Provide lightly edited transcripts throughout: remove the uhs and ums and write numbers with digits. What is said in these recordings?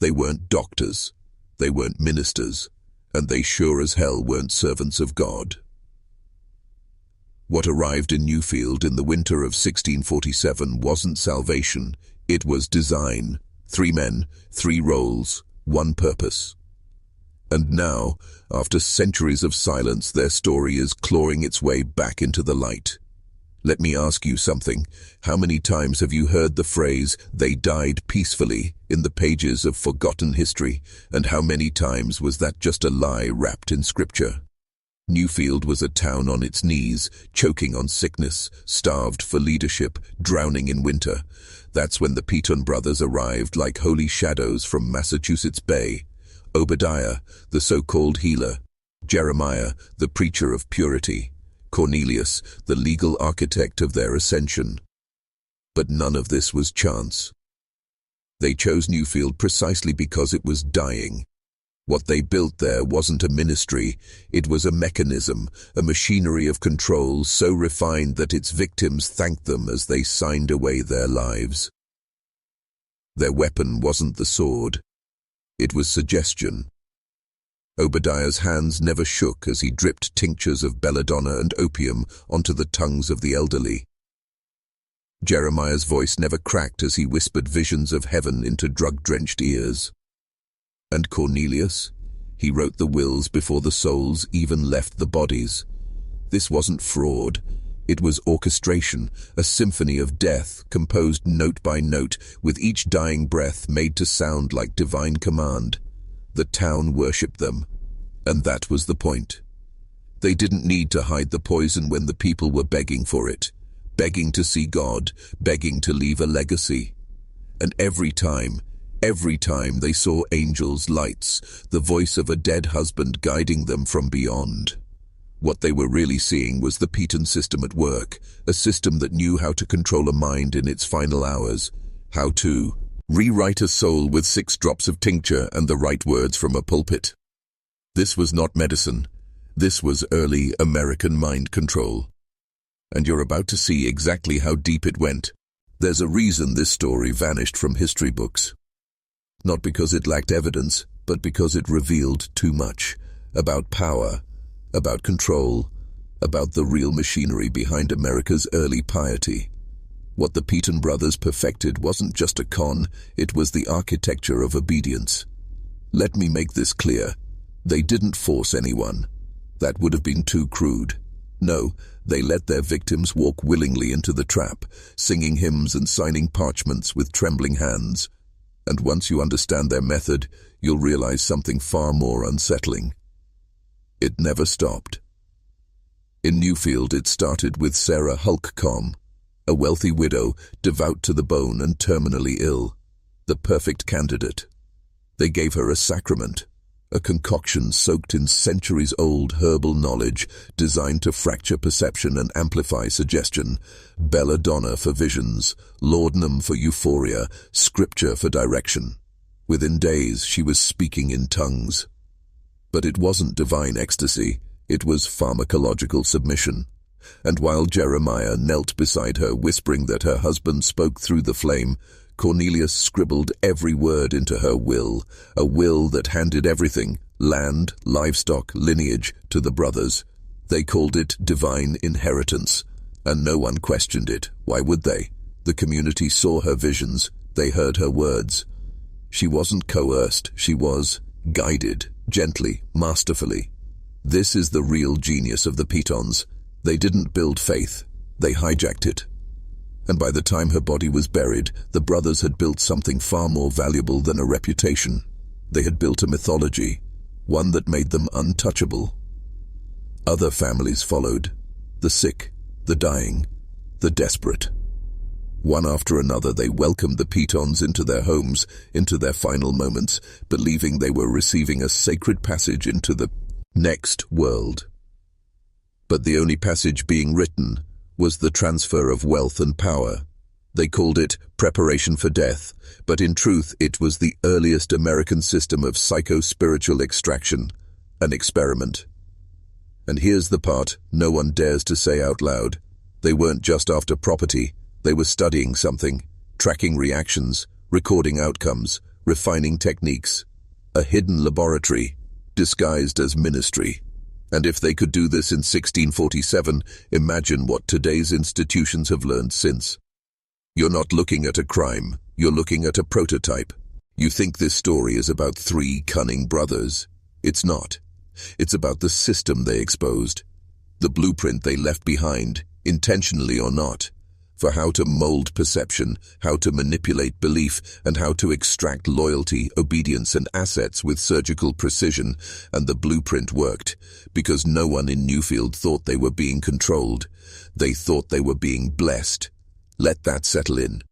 They weren't doctors, they weren't ministers, and they sure as hell weren't servants of God. What arrived in Newfield in the winter of 1647 wasn't salvation, it was design. 3 men, 3 roles, 1 purpose. And now, after centuries of silence, their story is clawing its way back into the light. Let me ask you something. How many times have you heard the phrase, "they died peacefully," in the pages of forgotten history, and how many times was that just a lie wrapped in scripture? Newfield was a town on its knees, choking on sickness, starved for leadership, drowning in winter. That's when the Peyton brothers arrived like holy shadows from Massachusetts Bay. Obadiah, the so-called healer; Jeremiah, the preacher of purity; Cornelius, the legal architect of their ascension. But none of this was chance. They chose Newfield precisely because it was dying. What they built there wasn't a ministry, it was a mechanism, a machinery of control so refined that its victims thanked them as they signed away their lives. Their weapon wasn't the sword, it was suggestion. Obadiah's hands never shook as he dripped tinctures of belladonna and opium onto the tongues of the elderly. Jeremiah's voice never cracked as he whispered visions of heaven into drug-drenched ears. And Cornelius? He wrote the wills before the souls even left the bodies. This wasn't fraud. It was orchestration, a symphony of death, composed note by note, with each dying breath made to sound like divine command. The town worshipped them, and that was the point. They didn't need to hide the poison when the people were begging for it, begging to see God, begging to leave a legacy. And every time they saw angels' lights, the voice of a dead husband guiding them from beyond. What they were really seeing was the Peyton system at work, a system that knew how to control a mind in its final hours, how to rewrite a soul with 6 drops of tincture and the right words from a pulpit. This was not medicine. This was early American mind control. And you're about to see exactly how deep it went. There's a reason this story vanished from history books. Not because it lacked evidence, but because it revealed too much. About power, about control, about the real machinery behind America's early piety. What the Peyton brothers perfected wasn't just a con, it was the architecture of obedience. Let me make this clear. They didn't force anyone. That would have been too crude. No, they let their victims walk willingly into the trap, singing hymns and signing parchments with trembling hands. And once you understand their method, you'll realize something far more unsettling. It never stopped. In Newfield, it started with Sarah Hulkcomb, a wealthy widow, devout to the bone and terminally ill, the perfect candidate. They gave her a sacrament, a concoction soaked in centuries-old herbal knowledge designed to fracture perception and amplify suggestion, belladonna for visions, laudanum for euphoria, scripture for direction. Within days, she was speaking in tongues. But it wasn't divine ecstasy, it was pharmacological submission. And while Jeremiah knelt beside her, whispering that her husband spoke through the flame, Cornelius scribbled every word into her will, a will that handed everything, land, livestock, lineage, to the brothers. They called it divine inheritance, and no one questioned it. Why would they? The community saw her visions, they heard her words. She wasn't coerced, she was guided, gently, masterfully. This is the real genius of the Peytons. They didn't build faith, they hijacked it. And by the time her body was buried, the brothers had built something far more valuable than a reputation. They had built a mythology, one that made them untouchable. Other families followed, the sick, the dying, the desperate. One after another, they welcomed the Peytons into their homes, into their final moments, believing they were receiving a sacred passage into the next world. But the only passage being written was the transfer of wealth and power. They called it preparation for death, but in truth it was the earliest American system of psycho-spiritual extraction, an experiment. And here's the part no one dares to say out loud. They weren't just after property, they were studying something, tracking reactions, recording outcomes, refining techniques, a hidden laboratory, disguised as ministry. And if they could do this in 1647, imagine what today's institutions have learned since. You're not looking at a crime, you're looking at a prototype. You think this story is about three cunning brothers. It's not. It's about the system they exposed, the blueprint they left behind, intentionally or not, for how to mold perception, how to manipulate belief, and how to extract loyalty, obedience, and assets with surgical precision. And the blueprint worked, because no one in Newfield thought they were being controlled. They thought they were being blessed. Let that settle in.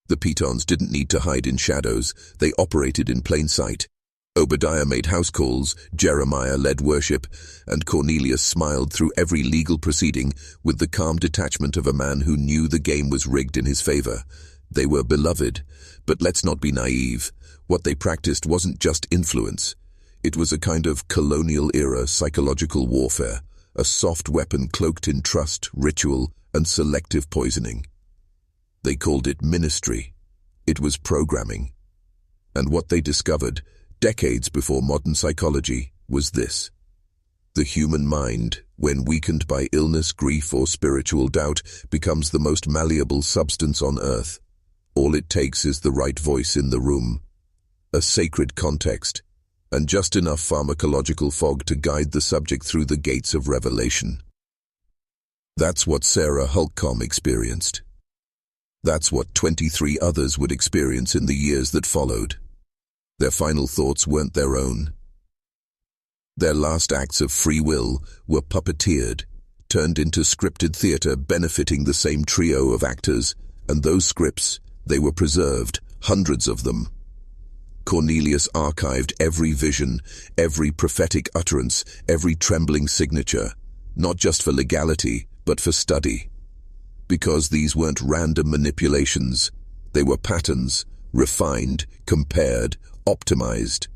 The Petons didn't need to hide in shadows. They operated in plain sight. Obadiah made house calls, Jeremiah led worship, and Cornelius smiled through every legal proceeding with the calm detachment of a man who knew the game was rigged in his favor. They were beloved, but let's not be naive. What they practiced wasn't just influence. It was a kind of colonial-era psychological warfare, a soft weapon cloaked in trust, ritual, and selective poisoning. They called it ministry. It was programming. And what they discovered, decades before modern psychology, was this. The human mind, when weakened by illness, grief, or spiritual doubt, becomes the most malleable substance on earth. All it takes is the right voice in the room, a sacred context, and just enough pharmacological fog to guide the subject through the gates of revelation. That's what Sarah Holcomb experienced. That's what 23 others would experience in the years that followed. Their final thoughts weren't their own. Their last acts of free will were puppeteered, turned into scripted theater benefiting the same trio of actors, and those scripts, they were preserved, hundreds of them. Cornelius archived every vision, every prophetic utterance, every trembling signature, not just for legality, but for study. Because these weren't random manipulations, they were patterns, refined, compared, optimized.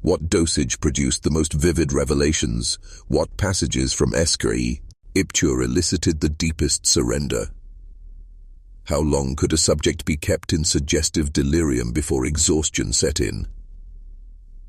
What dosage produced the most vivid revelations? What passages from Esquire, Ibtur elicited the deepest surrender? How long could a subject be kept in suggestive delirium before exhaustion set in?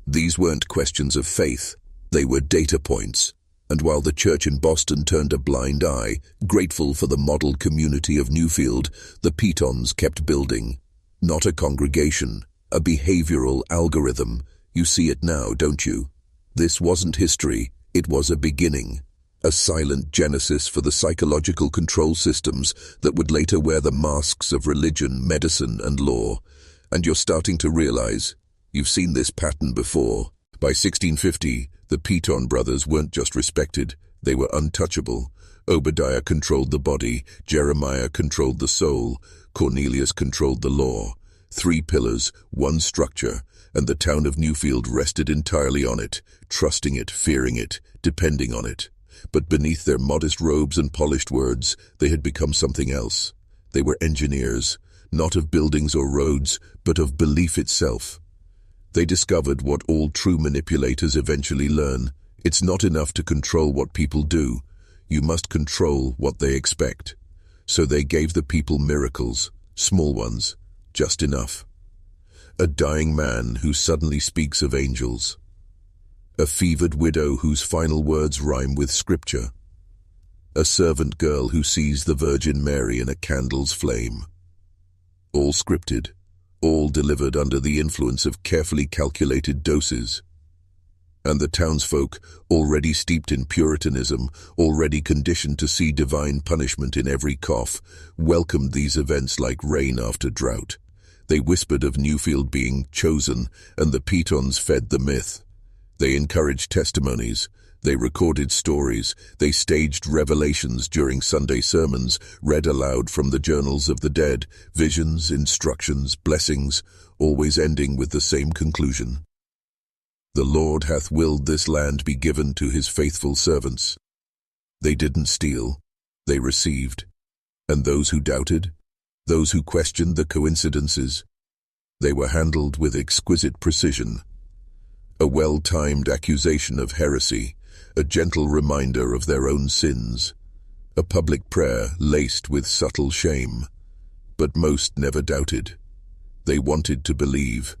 These weren't questions of faith, they were data points. And while the church in Boston turned a blind eye, grateful for the model community of Newfield, the Petons kept building. Not a congregation, a behavioral algorithm. You see it now, don't you? This wasn't history, it was a beginning. A silent genesis for the psychological control systems that would later wear the masks of religion, medicine, and law. And you're starting to realize, you've seen this pattern before. By 1650, the Peton brothers weren't just respected, they were untouchable. Obadiah controlled the body, Jeremiah controlled the soul, Cornelius controlled the law. 3 pillars, 1 structure, and the town of Newfield rested entirely on it, trusting it, fearing it, depending on it. But beneath their modest robes and polished words, they had become something else. They were engineers, not of buildings or roads, but of belief itself. They discovered what all true manipulators eventually learn. It's not enough to control what people do. You must control what they expect. So they gave the people miracles, small ones, just enough. A dying man who suddenly speaks of angels. A fevered widow whose final words rhyme with scripture. A servant girl who sees the Virgin Mary in a candle's flame. All scripted. All delivered under the influence of carefully calculated doses. And the townsfolk, already steeped in Puritanism, already conditioned to see divine punishment in every cough, welcomed these events like rain after drought. They whispered of Newfield being chosen, and the Petons fed the myth. They encouraged testimonies. They recorded stories, they staged revelations during Sunday sermons, read aloud from the journals of the dead, visions, instructions, blessings, always ending with the same conclusion. The Lord hath willed this land be given to his faithful servants. They didn't steal, they received. And those who doubted, those who questioned the coincidences, they were handled with exquisite precision. A well-timed accusation of heresy, a gentle reminder of their own sins, a public prayer laced with subtle shame. But most never doubted. They wanted to believe.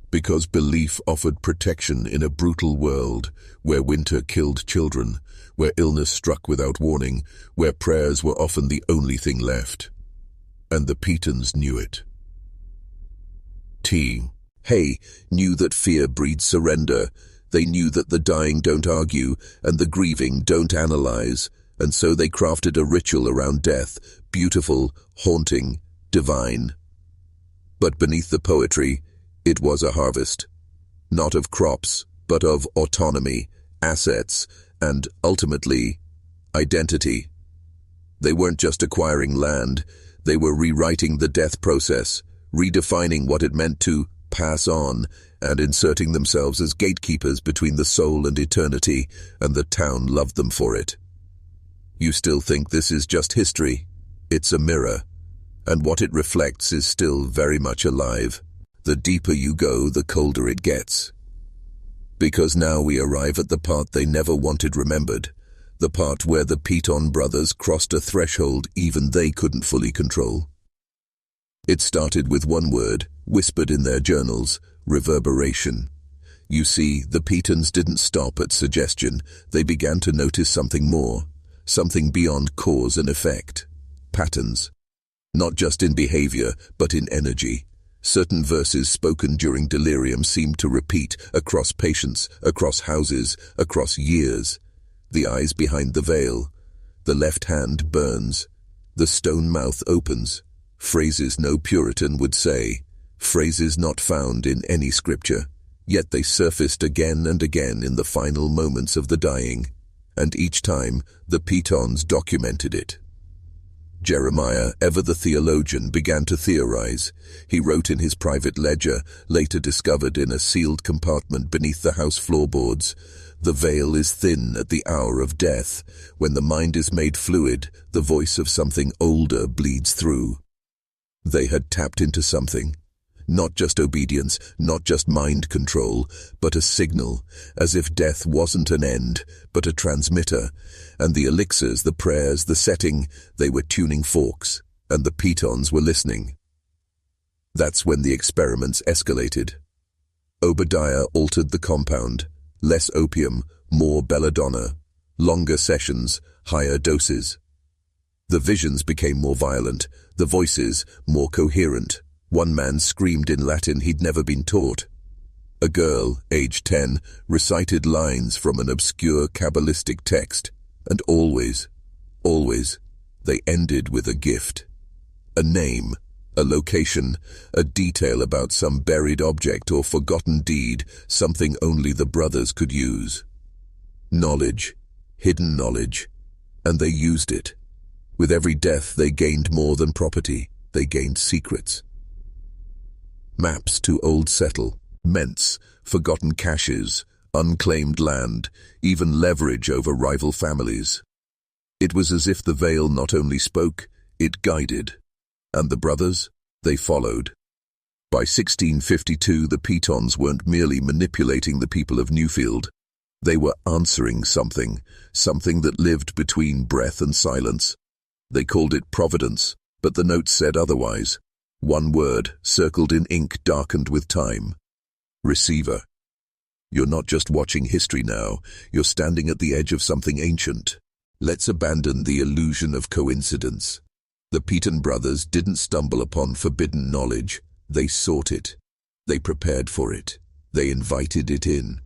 Because belief offered protection in a brutal world, where winter killed children, where illness struck without warning, where prayers were often the only thing left. And the Petons knew it. Hay knew that fear breeds surrender. They knew that the dying don't argue, and the grieving don't analyze, and so they crafted a ritual around death, beautiful, haunting, divine. But beneath the poetry, it was a harvest. Not of crops, but of autonomy, assets, and, ultimately, identity. They weren't just acquiring land, they were rewriting the death process, redefining what it meant to pass on, and inserting themselves as gatekeepers between the soul and eternity, and the town loved them for it. You still think this is just history? It's a mirror, and what it reflects is still very much alive. The deeper you go, the colder it gets. Because now we arrive at the part they never wanted remembered, the part where the Peton brothers crossed a threshold even they couldn't fully control. It started with one word, whispered in their journals: reverberation. You see, the Petons didn't stop at suggestion. They began to notice something more, something beyond cause and effect. Patterns. Not just in behavior, but in energy. Certain verses spoken during delirium seemed to repeat across patients, across houses, across years. The eyes behind the veil. The left hand burns. The stone mouth opens. Phrases no Puritan would say. Phrases not found in any scripture. Yet they surfaced again and again in the final moments of the dying. And each time, the Petons documented it. Jeremiah, ever the theologian, began to theorize. He wrote in his private ledger, later discovered in a sealed compartment beneath the house floorboards, "The veil is thin at the hour of death. When the mind is made fluid, the voice of something older bleeds through." They had tapped into something. Not just obedience, not just mind control, but a signal, as if death wasn't an end, but a transmitter. And the elixirs, the prayers, the setting, they were tuning forks, and the Petons were listening. That's when the experiments escalated. Obadiah altered the compound. Less opium, more belladonna. Longer sessions, higher doses. The visions became more violent, the voices more coherent. One man screamed in Latin he'd never been taught. A girl, aged 10, recited lines from an obscure Kabbalistic text, and always, they ended with a gift. A name, a location, a detail about some buried object or forgotten deed, something only the brothers could use. Knowledge, hidden knowledge, and they used it. With every death they gained more than property, they gained secrets. Maps to old settlements, forgotten caches, unclaimed land, even leverage over rival families. It was as if the veil not only spoke, it guided. And the brothers, they followed. By 1652, the Petons weren't merely manipulating the people of Newfield. They were answering something that lived between breath and silence. They called it providence, but the notes said otherwise. One word, circled in ink darkened with time. Receiver. You're not just watching history now, you're standing at the edge of something ancient. Let's abandon the illusion of coincidence. The Peton brothers didn't stumble upon forbidden knowledge. They sought it. They prepared for it. They invited it in.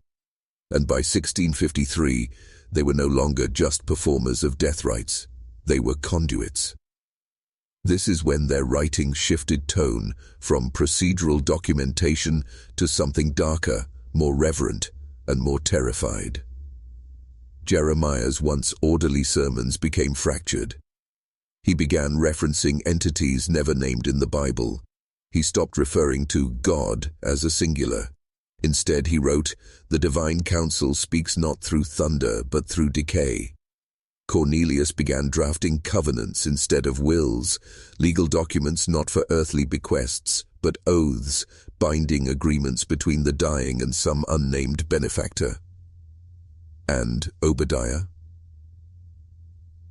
And by 1653, they were no longer just performers of death rites. They were conduits. This is when their writing shifted tone from procedural documentation to something darker, more reverent, and more terrified. Jeremiah's once orderly sermons became fractured. He began referencing entities never named in the Bible. He stopped referring to God as a singular. Instead, he wrote, "The divine counsel speaks not through thunder, but through decay." Cornelius began drafting covenants instead of wills, legal documents not for earthly bequests, but oaths, binding agreements between the dying and some unnamed benefactor. And Obadiah?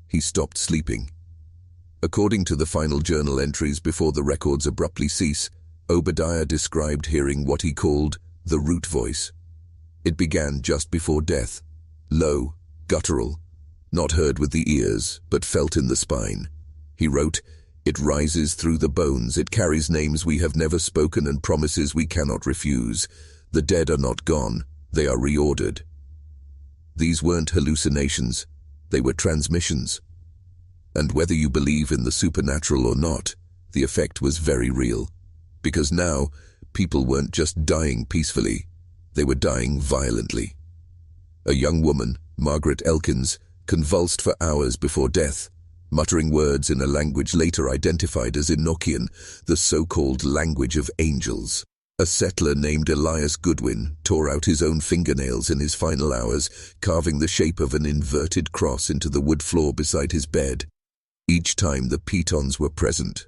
He stopped sleeping. According to the final journal entries before the records abruptly cease, Obadiah described hearing what he called the root voice. It began just before death, low, guttural, not heard with the ears, but felt in the spine. He wrote, "It rises through the bones, it carries names we have never spoken and promises we cannot refuse. The dead are not gone, they are reordered." These weren't hallucinations, they were transmissions. And whether you believe in the supernatural or not, the effect was very real. Because now, people weren't just dying peacefully, they were dying violently. A young woman, Margaret Elkins, convulsed for hours before death, muttering words in a language later identified as Enochian, the so-called language of angels. A settler named Elias Goodwin tore out his own fingernails in his final hours, carving the shape of an inverted cross into the wood floor beside his bed. Each time the Pitons were present.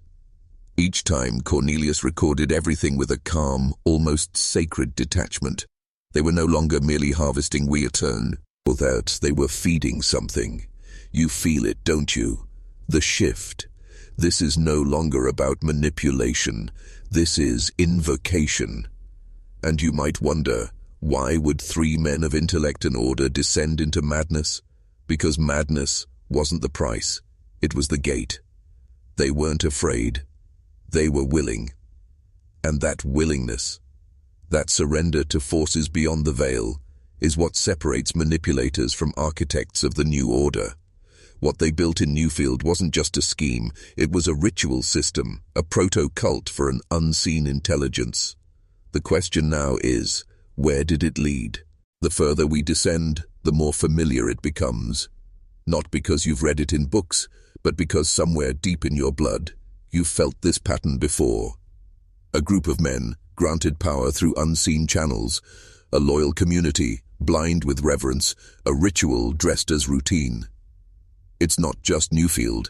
Each time Cornelius recorded everything with a calm, almost sacred detachment. They were no longer merely harvesting return, or that they were feeding something. You feel it, don't you? The shift. This is no longer about manipulation. This is invocation. And you might wonder, why would 3 men of intellect and order descend into madness? Because madness wasn't the price. It was the gate. They weren't afraid. They were willing. And that willingness, that surrender to forces beyond the veil, is what separates manipulators from architects of the new order. What they built in Newfield wasn't just a scheme, it was a ritual system, a proto-cult for an unseen intelligence. The question now is, where did it lead? The further we descend, the more familiar it becomes. Not because you've read it in books, but because somewhere deep in your blood, you've felt this pattern before. A group of men, granted power through unseen channels, a loyal community, blind with reverence, a ritual dressed as routine. It's not just Newfield,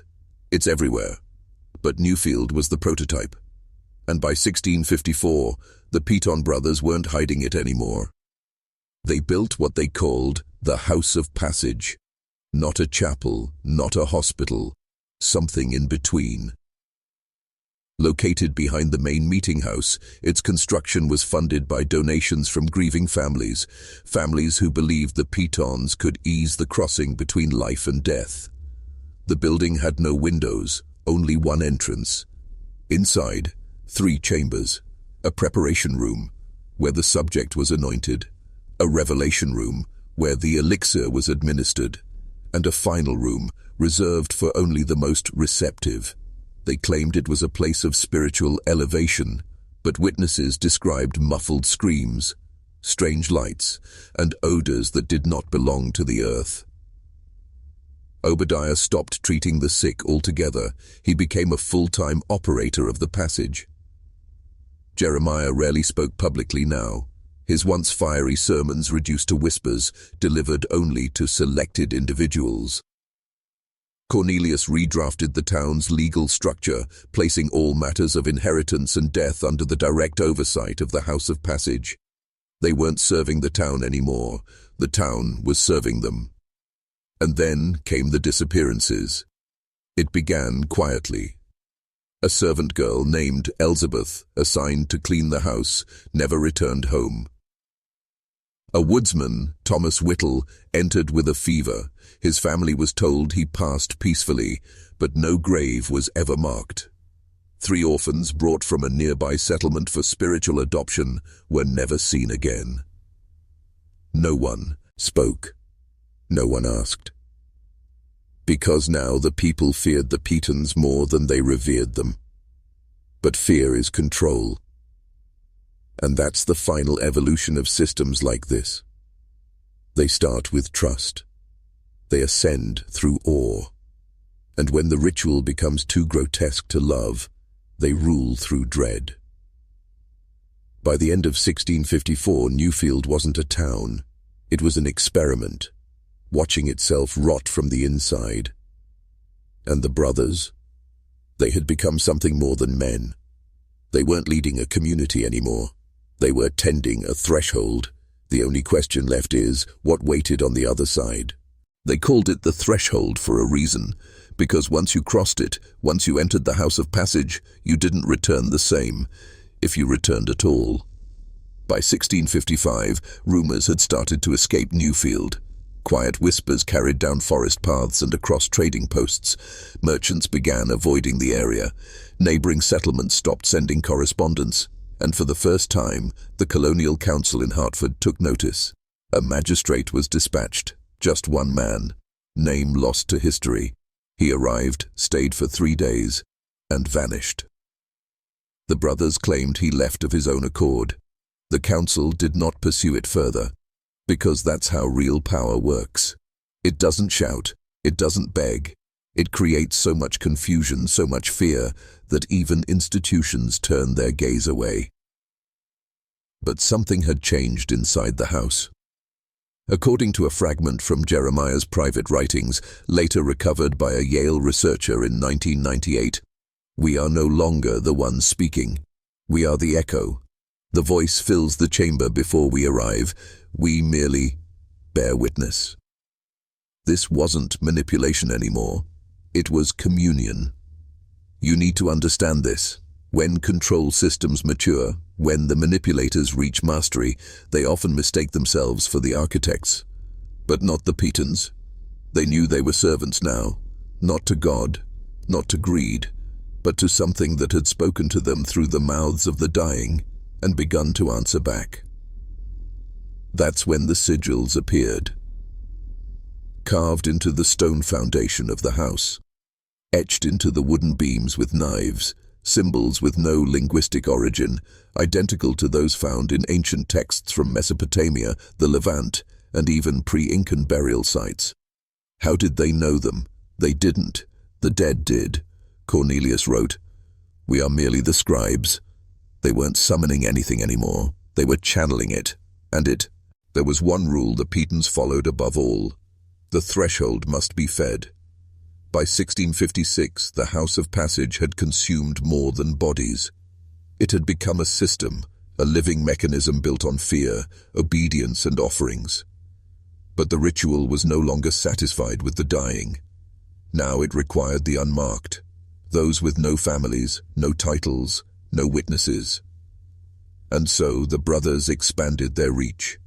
it's everywhere. But Newfield was the prototype. And by 1654, the Piton brothers weren't hiding it anymore. They built what they called the House of Passage. Not a chapel, not a hospital, something in between. Located behind the main meeting house, its construction was funded by donations from grieving families who believed the Pitons could ease the crossing between life and death. The building had no windows, only one entrance. Inside, 3 chambers, a preparation room, where the subject was anointed, a revelation room, where the elixir was administered, and a final room, reserved for only the most receptive. They claimed it was a place of spiritual elevation, but witnesses described muffled screams, strange lights, and odors that did not belong to the earth. Obadiah stopped treating the sick altogether. He became a full-time operator of the passage. Jeremiah rarely spoke publicly now. His once fiery sermons reduced to whispers, delivered only to selected individuals. Cornelius redrafted the town's legal structure, placing all matters of inheritance and death under the direct oversight of the House of Passage. They weren't serving the town anymore. The town was serving them. And then came the disappearances. It began quietly. A servant girl named Elizabeth, assigned to clean the house, never returned home. A woodsman, Thomas Whittle, entered with a fever. His family was told he passed peacefully, but no grave was ever marked. 3 orphans brought from a nearby settlement for spiritual adoption were never seen again. No one spoke. No one asked. Because now the people feared the Pitons more than they revered them. But fear is control. And that's the final evolution of systems like this. They start with trust. They ascend through awe. And when the ritual becomes too grotesque to love, they rule through dread. By the end of 1654, Newfield wasn't a town. It was an experiment, watching itself rot from the inside. And the brothers? They had become something more than men. They weren't leading a community anymore. They were tending a threshold. The only question left is, what waited on the other side? They called it the threshold for a reason, because once you crossed it, once you entered the House of Passage, you didn't return the same. if you returned at all. By 1655, rumors had started to escape Newfield. Quiet whispers carried down forest paths and across trading posts. Merchants began avoiding the area. Neighboring settlements stopped sending correspondence. And for the first time, the colonial council in Hertford took notice. A magistrate was dispatched, just one man, name lost to history. He arrived, stayed for 3 days, and vanished. The brothers claimed he left of his own accord. The council did not pursue it further, because that's how real power works. It doesn't shout, it doesn't beg. It creates so much confusion, so much fear, that even institutions turn their gaze away. But something had changed inside the house. According to a fragment from Jeremiah's private writings, later recovered by a Yale researcher in 1998, we are no longer the ones speaking. We are the echo. The voice fills the chamber before we arrive. We merely bear witness. This wasn't manipulation anymore. It was communion. You need to understand this. When control systems mature, when the manipulators reach mastery, they often mistake themselves for the architects. But not the Petons. They knew they were servants now, not to God, not to greed, but to something that had spoken to them through the mouths of the dying and begun to answer back. That's when the sigils appeared, carved into the stone foundation of the house, etched into the wooden beams with knives, symbols with no linguistic origin, identical to those found in ancient texts from Mesopotamia, the Levant, and even pre-Incan burial sites. How did they know them? They didn't. The dead did. Cornelius wrote, "We are merely the scribes." They weren't summoning anything anymore. They were channeling it. There was one rule the Petons followed above all. The threshold must be fed. By 1656, the House of Passage had consumed more than bodies. It had become a system, a living mechanism built on fear, obedience, and offerings. But the ritual was no longer satisfied with the dying. Now it required the unmarked, those with no families, no titles, no witnesses. And so the brothers expanded their reach.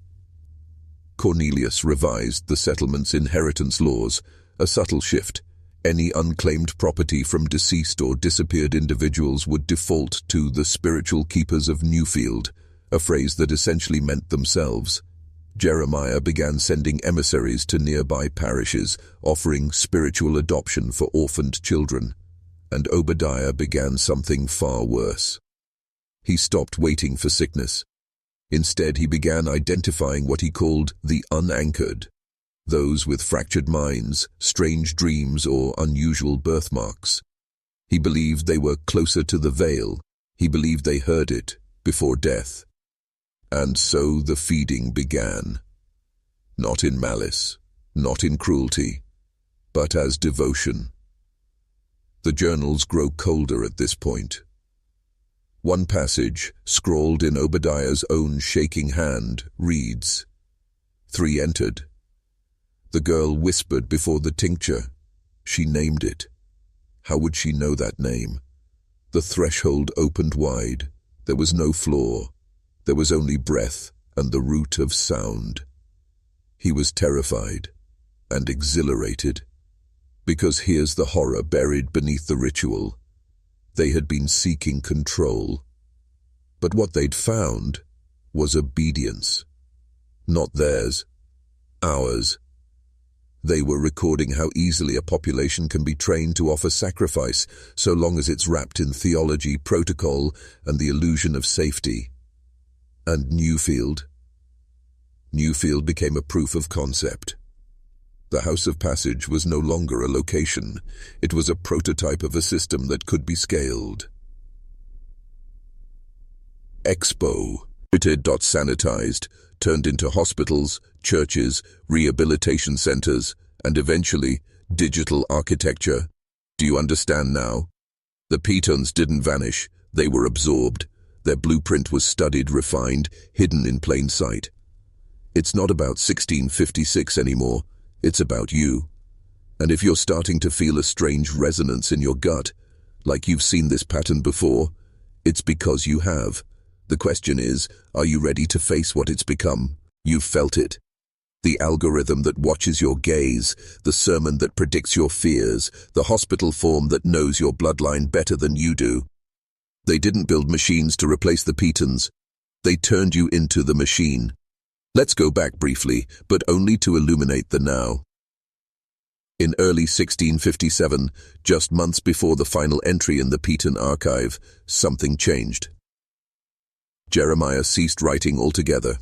Cornelius revised the settlement's inheritance laws, a subtle shift. Any unclaimed property from deceased or disappeared individuals would default to the spiritual keepers of Newfield, a phrase that essentially meant themselves. Jeremiah began sending emissaries to nearby parishes, offering spiritual adoption for orphaned children. And Obadiah began something far worse. He stopped waiting for sickness. Instead, he began identifying what he called the unanchored, those with fractured minds, strange dreams, or unusual birthmarks. He believed they were closer to the veil. He believed they heard it before death. And so the feeding began. Not in malice, not in cruelty, but as devotion. The journals grow colder at this point. One passage, scrawled in Obadiah's own shaking hand, reads, 3 entered. The girl whispered before the tincture. She named it. How would she know that name? The threshold opened wide. There was no floor. There was only breath and the root of sound. He was terrified and exhilarated. Because here's the horror buried beneath the ritual. They had been seeking control. But what they'd found was obedience. Not theirs, ours. They were recording how easily a population can be trained to offer sacrifice, so long as it's wrapped in theology, protocol, and the illusion of safety. And Newfield became a proof of concept. The House of Passage was no longer a location. It was a prototype of a system that could be scaled. Expo, sanitized, turned into hospitals, churches, rehabilitation centers, and eventually, digital architecture. Do you understand now? The Petons didn't vanish. They were absorbed. Their blueprint was studied, refined, hidden in plain sight. It's not about 1656 anymore. It's about you. And if you're starting to feel a strange resonance in your gut, like you've seen this pattern before, It's because you have. The question is, are you ready to face what it's become? You've felt it. The algorithm that watches your gaze, the sermon that predicts your fears, the hospital form that knows your bloodline better than you do. They didn't build machines to replace the Petons. They turned you into the machine. Let's go back briefly, but only to illuminate the now. In early 1657, just months before the final entry in the Peton archive, something changed. Jeremiah ceased writing altogether.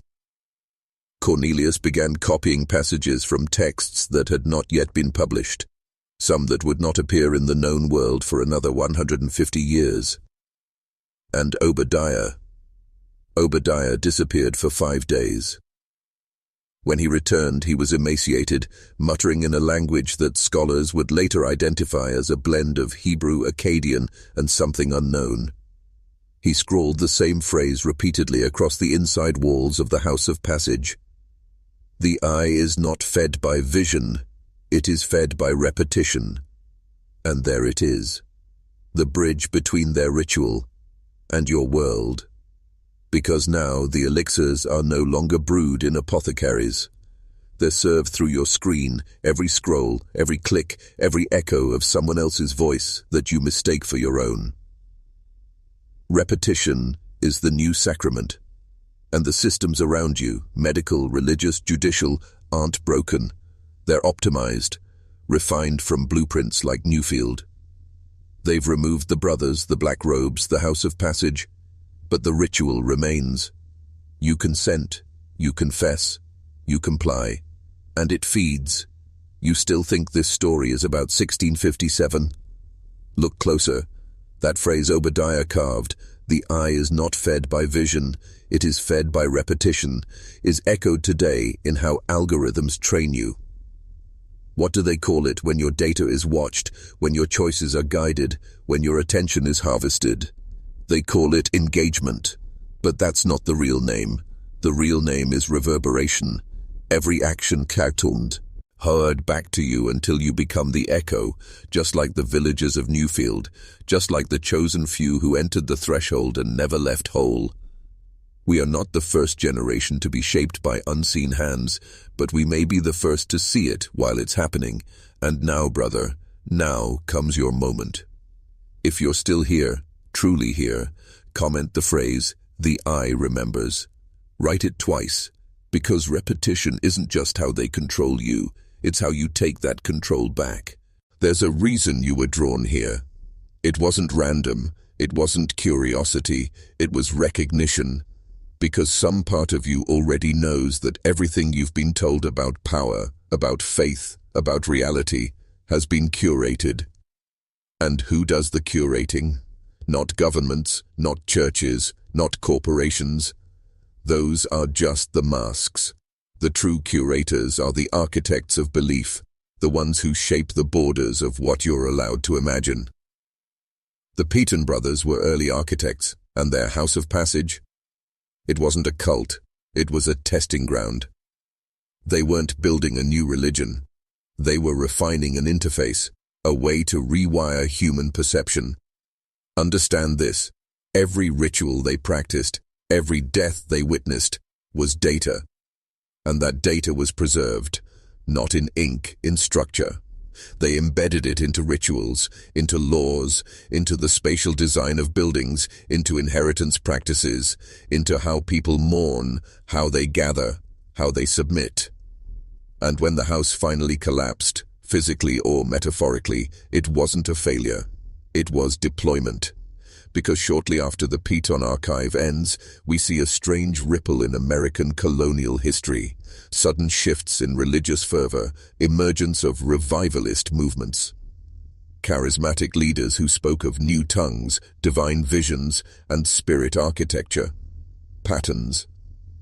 Cornelius began copying passages from texts that had not yet been published, some that would not appear in the known world for another 150 years. And Obadiah disappeared for 5 days. When he returned, he was emaciated, muttering in a language that scholars would later identify as a blend of Hebrew, Akkadian, and something unknown. He scrawled the same phrase repeatedly across the inside walls of the House of Passage. The eye is not fed by vision, it is fed by repetition. And there it is, the bridge between their ritual and your world. Because now the elixirs are no longer brewed in apothecaries. They're served through your screen, every scroll, every click, every echo of someone else's voice that you mistake for your own. Repetition is the new sacrament. And the systems around you, medical, religious, judicial, aren't broken. They're optimized, refined from blueprints like Newfield. They've removed the brothers, the black robes, the House of Passage, but the ritual remains. You consent, you confess, you comply, and it feeds. You still think this story is about 1657? Look closer. That phrase Obadiah carved, "The eye is not fed by vision, it is fed by repetition," is echoed today in how algorithms train you. What do they call it when your data is watched, when your choices are guided, when your attention is harvested? They call it engagement. But that's not the real name. The real name is reverberation. Every action cartooned, heard back to you until you become the echo, just like the villagers of Newfield, just like the chosen few who entered the threshold and never left whole. We are not the first generation to be shaped by unseen hands, but we may be the first to see it while it's happening. And now, brother, now comes your moment. If you're still here, truly here, comment the phrase, "The eye remembers." Write it twice, because repetition isn't just how they control you, it's how you take that control back. There's a reason you were drawn here. It wasn't random, it wasn't curiosity, it was recognition. Because some part of you already knows that everything you've been told about power, about faith, about reality, has been curated. And who does the curating? Not governments, not churches, not corporations. Those are just the masks. The true curators are the architects of belief, the ones who shape the borders of what you're allowed to imagine. The Peton brothers were early architects, and their House of Passage? It wasn't a cult, it was a testing ground. They weren't building a new religion. They were refining an interface, a way to rewire human perception. Understand this, every ritual they practiced, every death they witnessed, was data. And that data was preserved, not in ink, in structure. They embedded it into rituals, into laws, into the spatial design of buildings, into inheritance practices, into how people mourn, how they gather, how they submit. And when the house finally collapsed, physically or metaphorically, it wasn't a failure. It was deployment. Because shortly after the Peton archive ends, we see a strange ripple in American colonial history, sudden shifts in religious fervor, emergence of revivalist movements. Charismatic leaders who spoke of new tongues, divine visions, and spirit architecture. Patterns,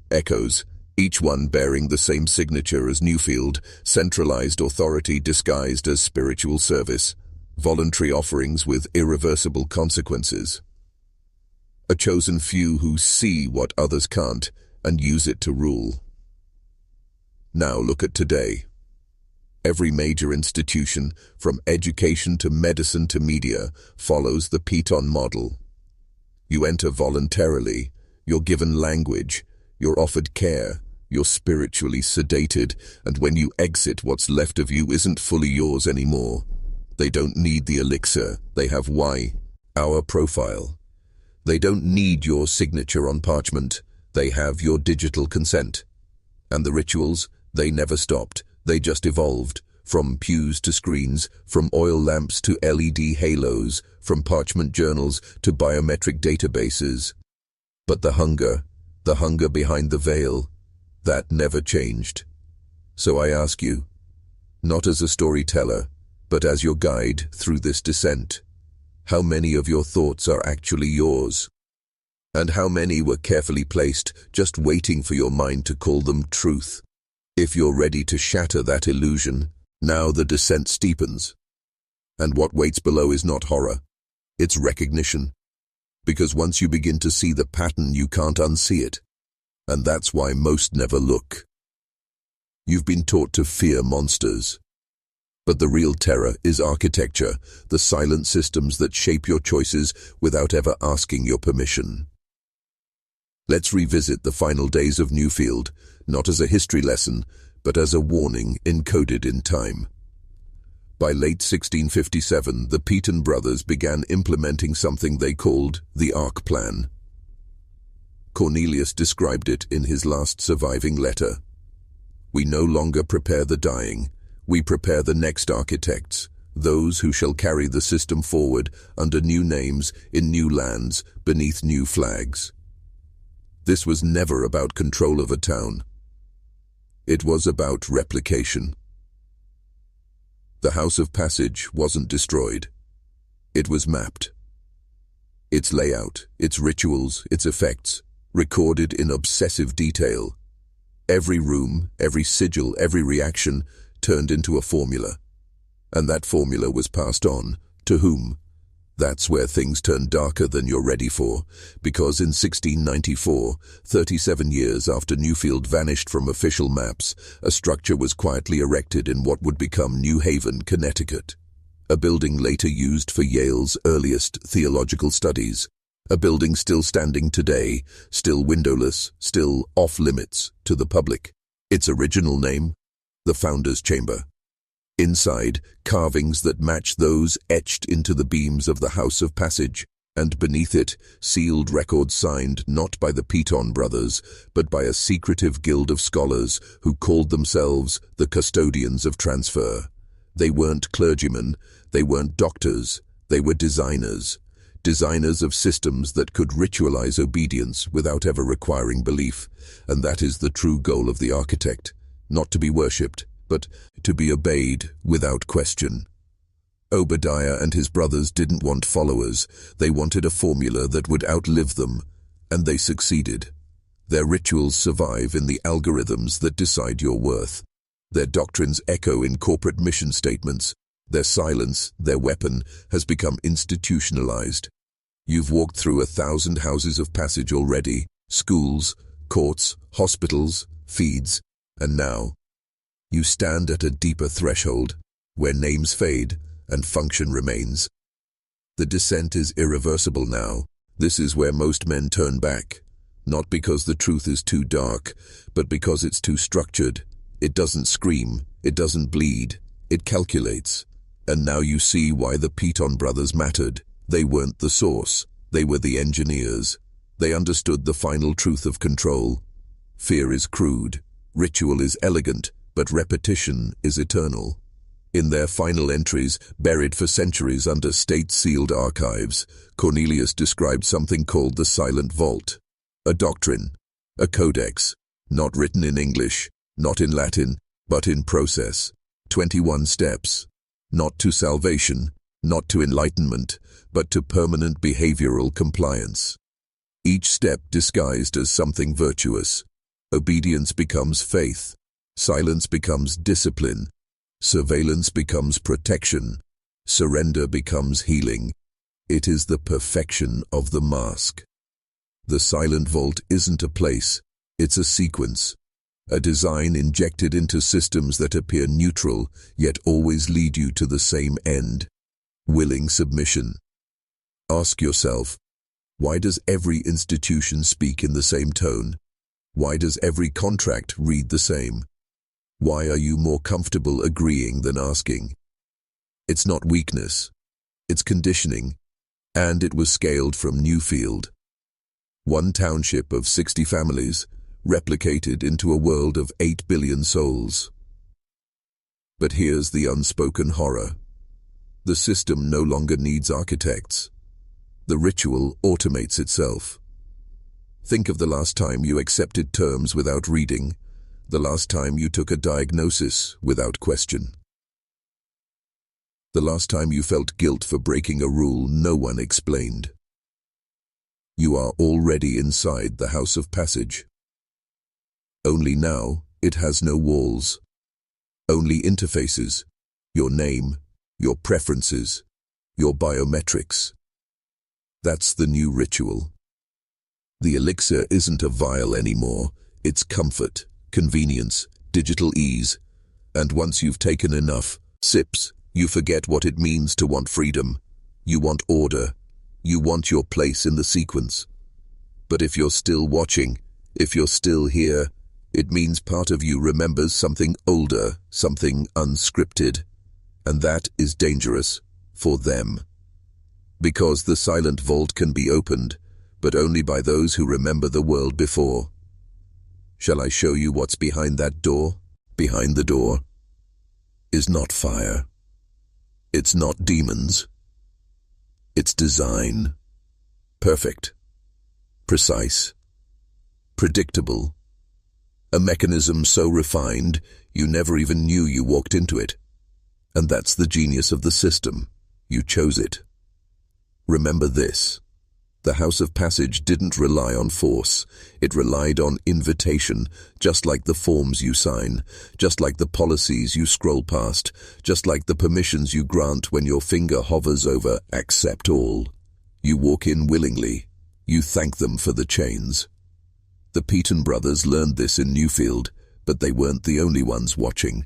echoes, each one bearing the same signature as Newfield, centralized authority disguised as spiritual service. Voluntary offerings with irreversible consequences. A chosen few who see what others can't and use it to rule. Now look at today. Every major institution, from education to medicine to media, follows the Peton model. You enter voluntarily, you're given language, you're offered care, you're spiritually sedated, and when you exit, what's left of you isn't fully yours anymore. They don't need the elixir, they have our profile. They don't need your signature on parchment, they have your digital consent. And the rituals, they never stopped, they just evolved. From pews to screens, from oil lamps to LED halos, from parchment journals to biometric databases. But the hunger behind the veil, that never changed. So I ask you, not as a storyteller, but as your guide through this descent, how many of your thoughts are actually yours? And how many were carefully placed, just waiting for your mind to call them truth? If you're ready to shatter that illusion, now the descent steepens. And what waits below is not horror, it's recognition. Because once you begin to see the pattern, you can't unsee it. And that's why most never look. You've been taught to fear monsters. But the real terror is architecture, the silent systems that shape your choices without ever asking your permission. Let's revisit the final days of Newfield, not as a history lesson, but as a warning encoded in time. By late 1657, the Pemberton brothers began implementing something they called the Ark Plan. Cornelius described it in his last surviving letter. We no longer prepare the dying, we prepare the next architects, those who shall carry the system forward under new names, in new lands, beneath new flags. This was never about control of a town. It was about replication. The House of Passage wasn't destroyed. It was mapped. Its layout, its rituals, its effects, recorded in obsessive detail. Every room, every sigil, every reaction turned into a formula. And that formula was passed on. To whom? That's where things turn darker than you're ready for, because in 1694, 37 years after Newfield vanished from official maps, a structure was quietly erected in what would become New Haven, Connecticut. A building later used for Yale's earliest theological studies. A building still standing today, still windowless, still off-limits to the public. Its original name? The Founder's Chamber. Inside, carvings that match those etched into the beams of the House of Passage, and beneath it, sealed records signed not by the Pemberton brothers, but by a secretive guild of scholars who called themselves the Custodians of Transfer. They weren't clergymen, they weren't doctors, they were designers. Designers of systems that could ritualize obedience without ever requiring belief. And that is the true goal of the architect, not to be worshipped, but to be obeyed without question. Obadiah and his brothers didn't want followers, they wanted a formula that would outlive them, and they succeeded. Their rituals survive in the algorithms that decide your worth. Their doctrines echo in corporate mission statements. Their silence, their weapon, has become institutionalized. You've walked through 1,000 houses of passage already, schools, courts, hospitals, feeds, and now you stand at a deeper threshold, where names fade and function remains. The descent is irreversible now. This is where most men turn back, not because the truth is too dark, but because it's too structured. It doesn't scream, it doesn't bleed, it calculates. And now you see why the Pemberton brothers mattered. They weren't the source, they were the engineers. They understood the final truth of control. Fear is crude, ritual is elegant, but repetition is eternal. In their final entries, buried for centuries under state-sealed archives, Cornelius described something called the Silent Vault. A doctrine, a codex, not written in English, not in Latin, but in process. 21 steps, not to salvation, not to enlightenment, but to permanent behavioral compliance. Each step disguised as something virtuous. Obedience becomes faith. Silence becomes discipline. Surveillance becomes protection. Surrender becomes healing. It is the perfection of the mask. The Silent Vault isn't a place, it's a sequence. A design injected into systems that appear neutral, yet always lead you to the same end. Willing submission. Ask yourself, Why does every institution speak in the same tone? Why does every contract read the same? Why are you more comfortable agreeing than asking? It's not weakness. It's conditioning, and it was scaled from Newfield. One township of 60 families, replicated into a world of 8 billion souls. But here's the unspoken horror. The system no longer needs architects. The ritual automates itself. Think of the last time you accepted terms without reading, the last time you took a diagnosis without question. The last time you felt guilt for breaking a rule no one explained. You are already inside the house of passage. Only now it has no walls. Only interfaces, your name, your preferences, your biometrics. That's the new ritual. The elixir isn't a vial anymore. It's comfort, convenience, digital ease. And once you've taken enough sips, you forget what it means to want freedom. You want order. You want your place in the sequence. But if you're still watching, if you're still here, it means part of you remembers something older, something unscripted. And that is dangerous for them. Because the silent vault can be opened, but only by those who remember the world before. Shall I show you what's behind that door? Behind the door is not fire. It's not demons. It's design. Perfect. Precise. Predictable. A mechanism so refined, you never even knew you walked into it. And that's the genius of the system. You chose it. Remember this. The House of Passage didn't rely on force. It relied on invitation, just like the forms you sign, just like the policies you scroll past, just like the permissions you grant when your finger hovers over accept all. You walk in willingly. You thank them for the chains. The Pemberton brothers learned this in Newfield, but they weren't the only ones watching.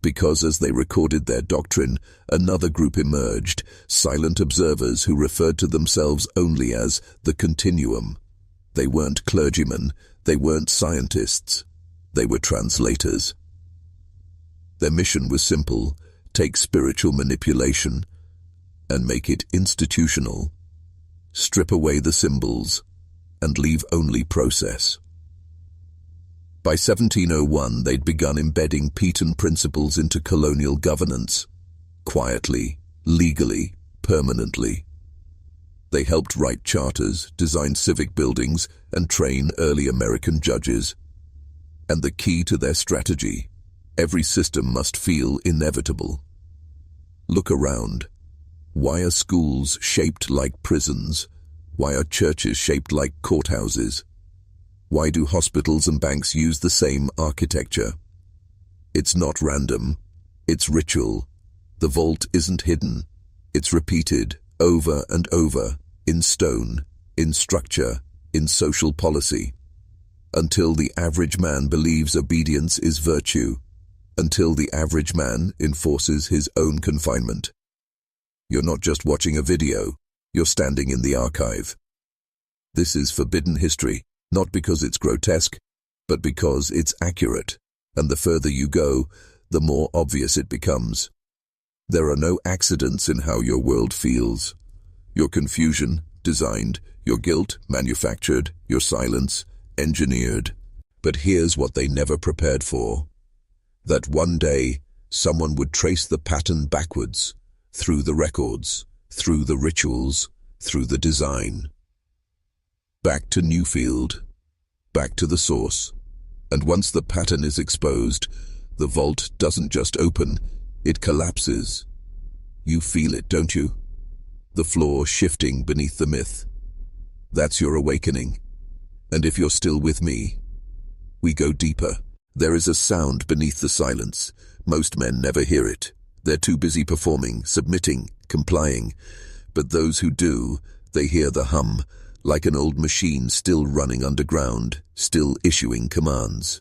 Because as they recorded their doctrine, another group emerged, silent observers who referred to themselves only as the continuum. They weren't clergymen, they weren't scientists, they were translators. Their mission was simple: take spiritual manipulation and make it institutional. Strip away the symbols and leave only process. By 1701, they'd begun embedding Pemberton principles into colonial governance, quietly, legally, permanently. They helped write charters, design civic buildings, and train early American judges. And the key to their strategy: every system must feel inevitable. Look around. Why are schools shaped like prisons? Why are churches shaped like courthouses? Why do hospitals and banks use the same architecture? It's not random. It's ritual. The vault isn't hidden. It's repeated over and over, in stone, in structure, in social policy. Until the average man believes obedience is virtue. Until the average man enforces his own confinement. You're not just watching a video. You're standing in the archive. This is forbidden history. Not because it's grotesque, but because it's accurate, and the further you go, the more obvious it becomes. There are no accidents in how your world feels. Your confusion, designed, your guilt, manufactured, your silence, engineered. But here's what they never prepared for. That one day, someone would trace the pattern backwards, through the records, through the rituals, through the design. Back to Newfield, back to the source. And once the pattern is exposed, the vault doesn't just open, it collapses. You feel it, don't you? The floor shifting beneath the myth. That's your awakening. And if you're still with me, we go deeper. There is a sound beneath the silence. Most men never hear it. They're too busy performing, submitting, complying. But those who do, they hear the hum, like an old machine still running underground, still issuing commands.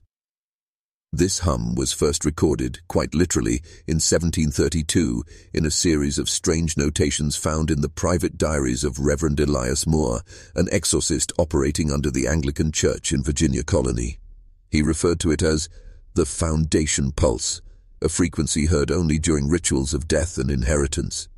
This hum was first recorded, quite literally, in 1732 in a series of strange notations found in the private diaries of Reverend Elias Moore, an exorcist operating under the Anglican Church in Virginia Colony. He referred to it as the foundation pulse, a frequency heard only during rituals of death and inheritance.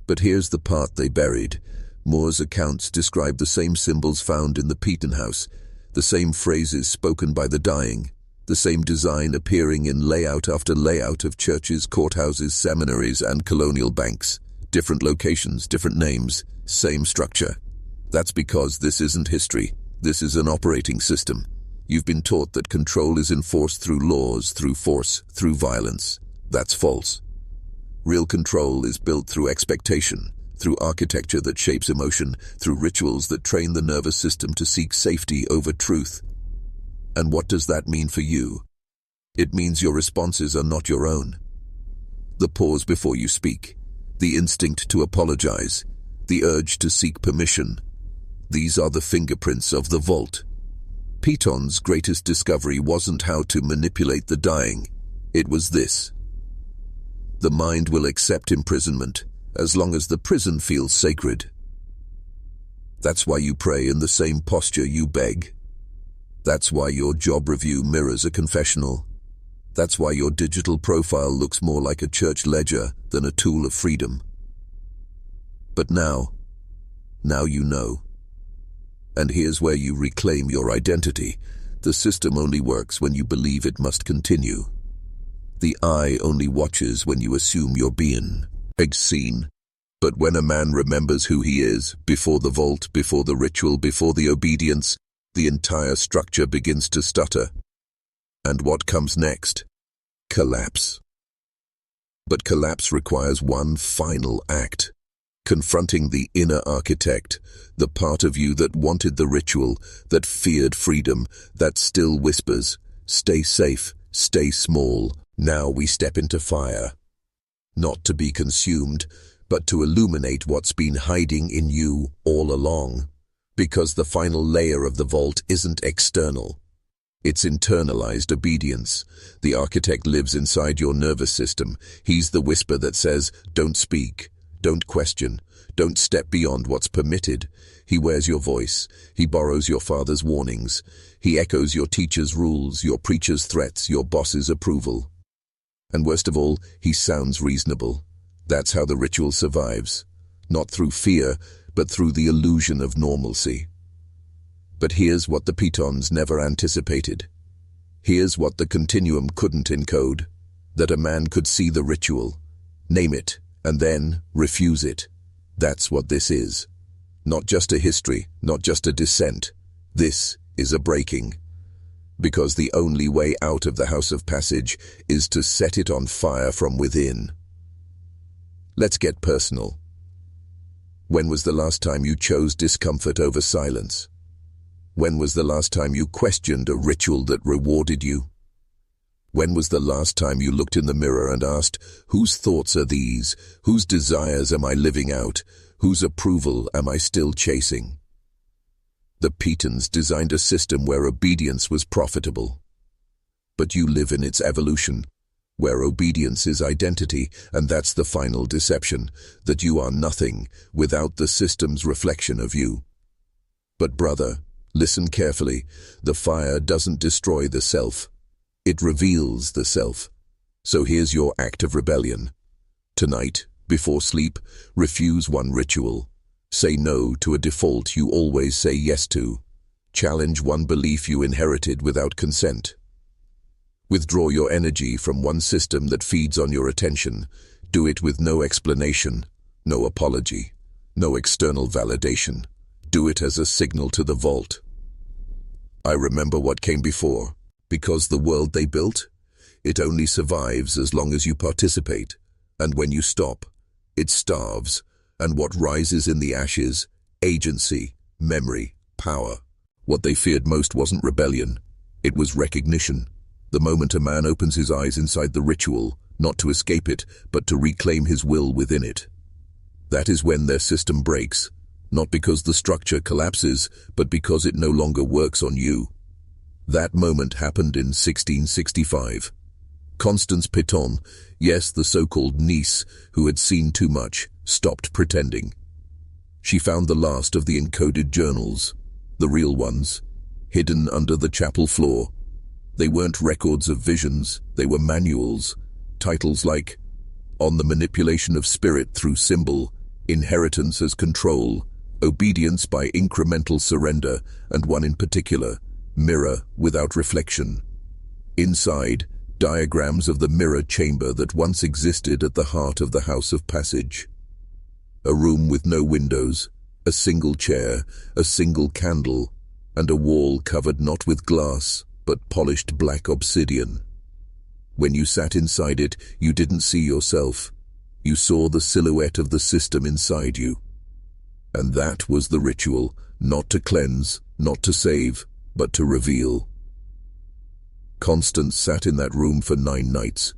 But here's the part they buried. Moore's accounts describe the same symbols found in the Peyton house, the same phrases spoken by the dying, the same design appearing in layout after layout of churches, courthouses, seminaries, and colonial banks. Different locations, different names, same structure. That's because this isn't history. This is an operating system. You've been taught that control is enforced through laws, through force, through violence. That's false. Real control is built through expectation, through architecture that shapes emotion, through rituals that train the nervous system to seek safety over truth. And what does that mean for you? It means your responses are not your own. The pause before you speak, the instinct to apologize, the urge to seek permission. These are the fingerprints of the vault. Peyton's greatest discovery wasn't how to manipulate the dying. It was this. The mind will accept imprisonment as long as the prison feels sacred. That's why you pray in the same posture you beg. That's why your job review mirrors a confessional. That's why your digital profile looks more like a church ledger than a tool of freedom. But now you know. And here's where you reclaim your identity. The system only works when you believe it must continue. The eye only watches when you assume you're being seen. But when a man remembers who he is, before the vault, before the ritual, before the obedience, the entire structure begins to stutter. And what comes next? Collapse. But collapse requires one final act. Confronting the inner architect, the part of you that wanted the ritual, that feared freedom, that still whispers, stay safe, stay small. Now we step into fire. Not to be consumed, but to illuminate what's been hiding in you all along. Because the final layer of the vault isn't external. It's internalized obedience. The architect lives inside your nervous system. He's the whisper that says, don't speak, don't question, don't step beyond what's permitted. He wears your voice. He borrows your father's warnings. He echoes your teacher's rules, your preacher's threats, your boss's approval. And worst of all, he sounds reasonable. That's how the ritual survives. Not through fear, but through the illusion of normalcy. But here's what the Peytons never anticipated. Here's what the continuum couldn't encode. That a man could see the ritual, name it, and then refuse it. That's what this is. Not just a history, not just a dissent. This is a breaking. Because the only way out of the house of passage is to set it on fire from within. Let's get personal. When was the last time you chose discomfort over silence? When was the last time you questioned a ritual that rewarded you? When was the last time you looked in the mirror and asked, whose thoughts are these? Whose desires am I living out? Whose approval am I still chasing? The Peytons designed a system where obedience was profitable. But you live in its evolution, where obedience is identity, and that's the final deception, that you are nothing without the system's reflection of you. But brother, listen carefully. The fire doesn't destroy the self. It reveals the self. So here's your act of rebellion. Tonight, before sleep, refuse one ritual. Say no to a default you always say yes to. Challenge one belief you inherited without consent. Withdraw your energy from one system that feeds on your attention. Do it with no explanation, no apology, no external validation. Do it as a signal to the vault. I remember what came before, because the world they built, it only survives as long as you participate, and when you stop, it starves, and what rises in the ashes, agency, memory, power. What they feared most wasn't rebellion, it was recognition. The moment a man opens his eyes inside the ritual, not to escape it, but to reclaim his will within it. That is when their system breaks, not because the structure collapses, but because it no longer works on you. That moment happened in 1665. Constance Piton, yes, the so-called niece who had seen too much, stopped pretending. She found the last of the encoded journals, the real ones, hidden under the chapel floor. They weren't records of visions, they were manuals, titles like On the Manipulation of Spirit Through Symbol, Inheritance as Control, Obedience by Incremental Surrender, and one in particular, Mirror Without Reflection. Inside, diagrams of the mirror chamber that once existed at the heart of the House of Passage. A room with no windows, a single chair, a single candle, and a wall covered not with glass, but polished black obsidian. When you sat inside it, you didn't see yourself. You saw the silhouette of the system inside you. And that was the ritual, not to cleanse, not to save, but to reveal. Constance sat in that room for 9 nights.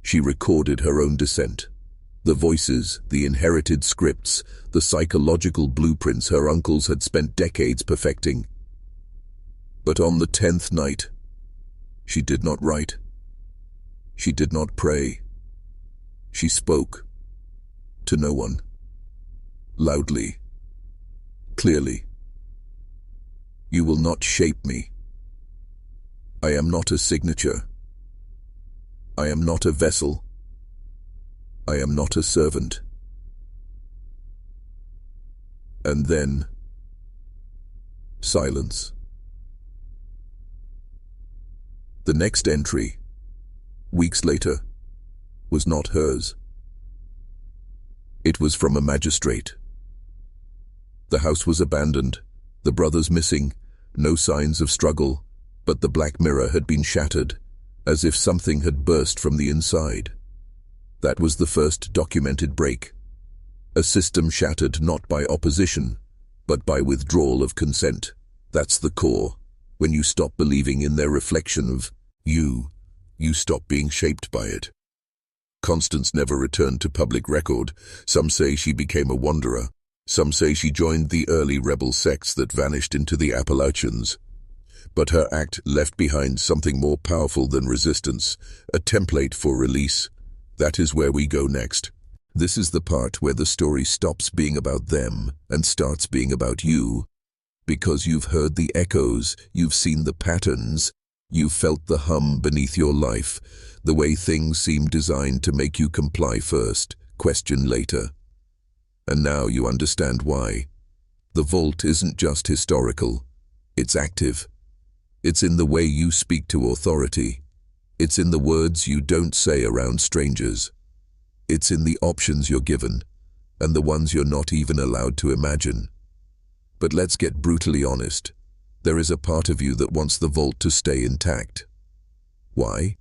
She recorded her own descent. The voices, the inherited scripts, the psychological blueprints her uncles had spent decades perfecting. But on the 10th night, she did not write. She did not pray. She spoke to no one. Loudly. Clearly. You will not shape me. I am not a signature. I am not a vessel. I am not a servant. And then, silence. The next entry, weeks later, was not hers. It was from a magistrate. The house was abandoned, the brothers missing, no signs of struggle, but the black mirror had been shattered, as if something had burst from the inside. That was the first documented break. A system shattered not by opposition, but by withdrawal of consent. That's the core. When you stop believing in their reflection of you stop being shaped by it. Constance never returned to public record. Some say she became a wanderer. Some say she joined the early rebel sects that vanished into the Appalachians. But her act left behind something more powerful than resistance, a template for release. That is where we go next. This is the part where the story stops being about them and starts being about you. Because you've heard the echoes, you've seen the patterns, you've felt the hum beneath your life, the way things seem designed to make you comply first, question later. And now you understand why. The vault isn't just historical, it's active. It's in the way you speak to authority. It's in the words you don't say around strangers. It's in the options you're given, and the ones you're not even allowed to imagine. But let's get brutally honest. There is a part of you that wants the vault to stay intact. Why?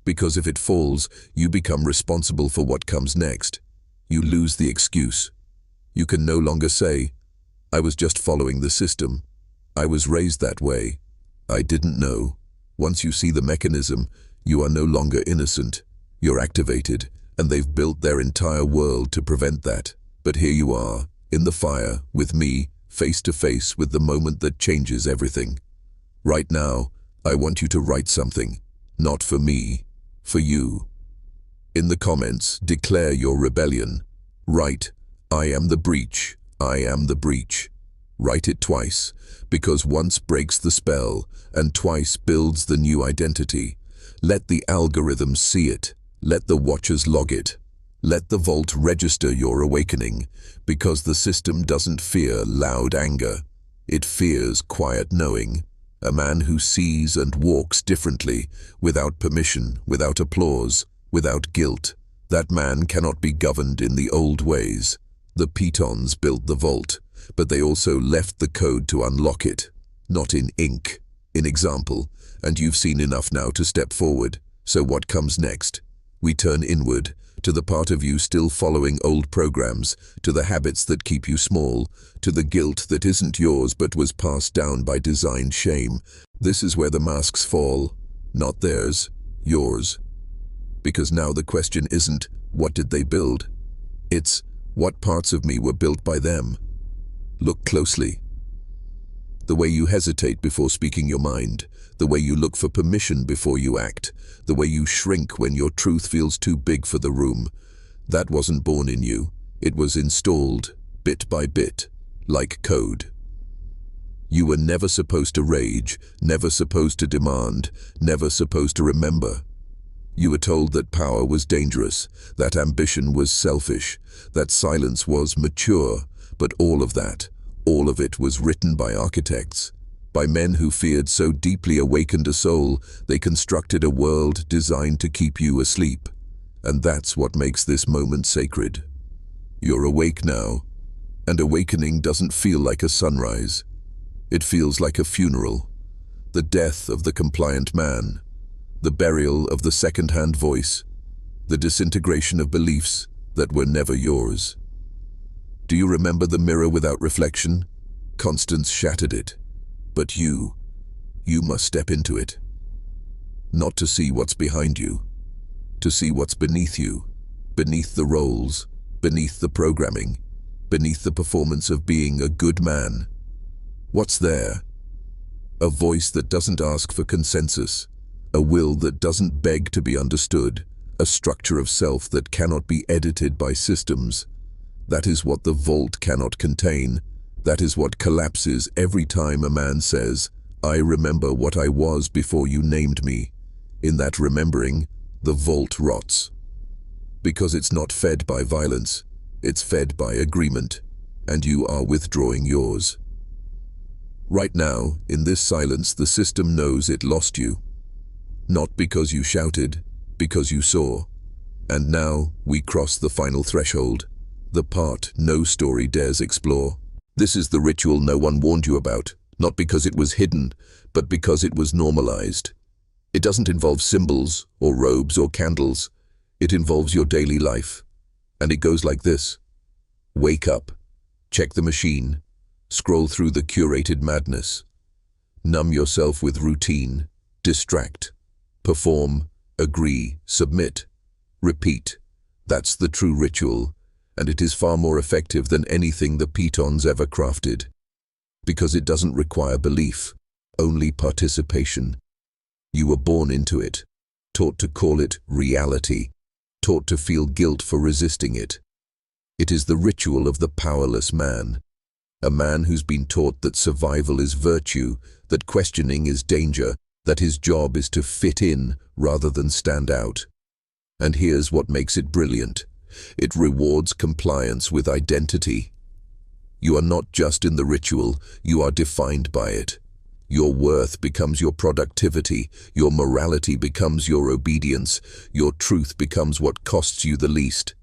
Because if it falls, you become responsible for what comes next. You lose the excuse. You can no longer say, I was just following the system. I was raised that way. I didn't know. Once you see the mechanism, you are no longer innocent. You're activated, and they've built their entire world to prevent that. But here you are, in the fire, with me, face to face with the moment that changes everything. Right now, I want you to write something. Not for me, for you. In the comments, declare your rebellion. Write, I am the breach, I am the breach. Write it twice, because once breaks the spell, and twice builds the new identity. Let the algorithms see it. Let the watchers log it. Let the vault register your awakening, because the system doesn't fear loud anger. It fears quiet knowing. A man who sees and walks differently, without permission, without applause, without guilt. That man cannot be governed in the old ways. The Pitons built the vault, but they also left the code to unlock it. Not in ink, in example, and you've seen enough now to step forward. So what comes next? We turn inward, to the part of you still following old programs, to the habits that keep you small, to the guilt that isn't yours but was passed down by design shame. This is where the masks fall. Not theirs, yours. Because now the question isn't, what did they build? It's, what parts of me were built by them? Look closely. The way you hesitate before speaking your mind, the way you look for permission before you act, the way you shrink when your truth feels too big for the room. That wasn't born in you. It was installed, bit by bit, like code. You were never supposed to rage, never supposed to demand, never supposed to remember. You were told that power was dangerous, that ambition was selfish, that silence was mature, but all of it was written by architects, by men who feared so deeply awakened a soul, they constructed a world designed to keep you asleep. And that's what makes this moment sacred. You're awake now, and awakening doesn't feel like a sunrise. It feels like a funeral, the death of the compliant man, the burial of the second-hand voice, the disintegration of beliefs that were never yours. Do you remember the mirror without reflection? Constance shattered it. But you must step into it. Not to see what's behind you, to see what's beneath you, beneath the roles, beneath the programming, beneath the performance of being a good man. What's there? A voice that doesn't ask for consensus, a will that doesn't beg to be understood, a structure of self that cannot be edited by systems. That is what the vault cannot contain. That is what collapses every time a man says, "I remember what I was before you named me." In that remembering, the vault rots. Because it's not fed by violence, it's fed by agreement, and you are withdrawing yours. Right now, in this silence, the system knows it lost you. Not because you shouted, because you saw. And now, we cross the final threshold, the part no story dares explore. This is the ritual no one warned you about, not because it was hidden, but because it was normalized. It doesn't involve symbols, or robes, or candles. It involves your daily life. And it goes like this. Wake up, check the machine, scroll through the curated madness. Numb yourself with routine, distract, perform, agree, submit, repeat. That's the true ritual, and it is far more effective than anything the pitons ever crafted. Because it doesn't require belief, only participation. You were born into it, taught to call it reality, taught to feel guilt for resisting it. It is the ritual of the powerless man. A man who's been taught that survival is virtue, that questioning is danger, that his job is to fit in rather than stand out. And here's what makes it brilliant. It rewards compliance with identity. You are not just in the ritual, you are defined by it. Your worth becomes your productivity, your morality becomes your obedience, your truth becomes what costs you the least.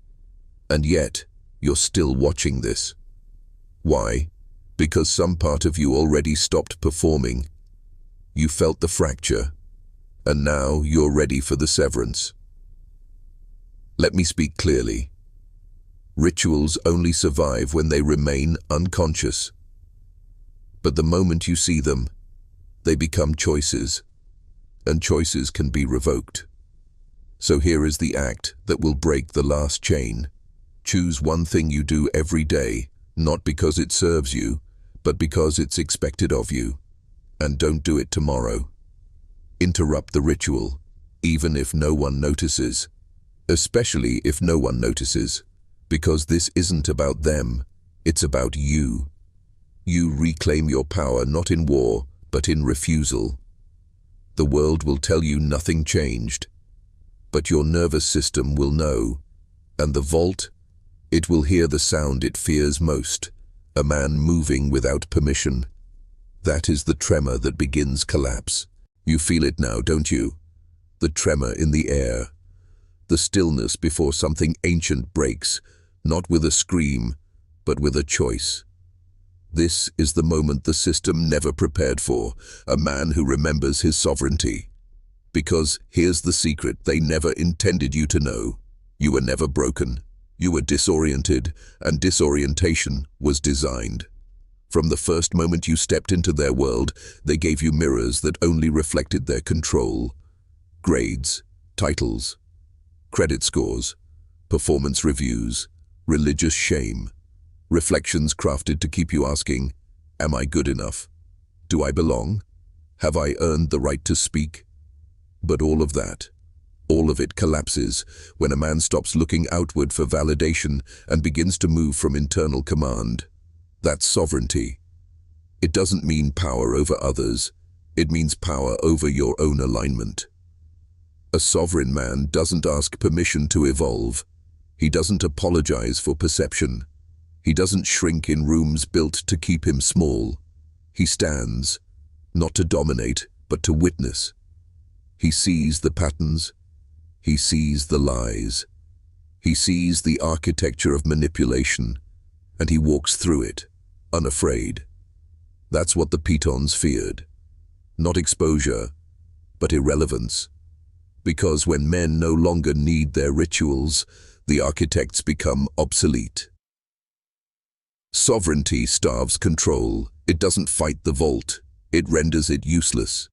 And yet, you're still watching this. Why? Because some part of you already stopped performing. You felt the fracture, and now you're ready for the severance. Let me speak clearly. Rituals only survive when they remain unconscious. But the moment you see them, they become choices, and choices can be revoked. So here is the act that will break the last chain. Choose one thing you do every day, not because it serves you, but because it's expected of you. And don't do it tomorrow. Interrupt the ritual, even if no one notices. Especially if no one notices, because this isn't about them, it's about you. You reclaim your power not in war, but in refusal. The world will tell you nothing changed, but your nervous system will know, and the vault, it will hear the sound it fears most, a man moving without permission. That is the tremor that begins collapse. You feel it now, don't you? The tremor in the air. The stillness before something ancient breaks, not with a scream, but with a choice. This is the moment the system never prepared for, a man who remembers his sovereignty. Because here's the secret they never intended you to know. You were never broken. You were disoriented, and disorientation was designed. From the first moment you stepped into their world, they gave you mirrors that only reflected their control. Grades, titles, credit scores, performance reviews, religious shame. Reflections crafted to keep you asking, am I good enough? Do I belong? Have I earned the right to speak? But all of that, all of it collapses when a man stops looking outward for validation and begins to move from internal command. That's sovereignty. It doesn't mean power over others. It means power over your own alignment. A sovereign man doesn't ask permission to evolve. He doesn't apologize for perception. He doesn't shrink in rooms built to keep him small. He stands, not to dominate, but to witness. He sees the patterns. He sees the lies. He sees the architecture of manipulation, and he walks through it, unafraid. That's what the Pitons feared. Not exposure, but irrelevance. Because when men no longer need their rituals, the architects become obsolete. Sovereignty starves control. It doesn't fight the vault. It renders it useless.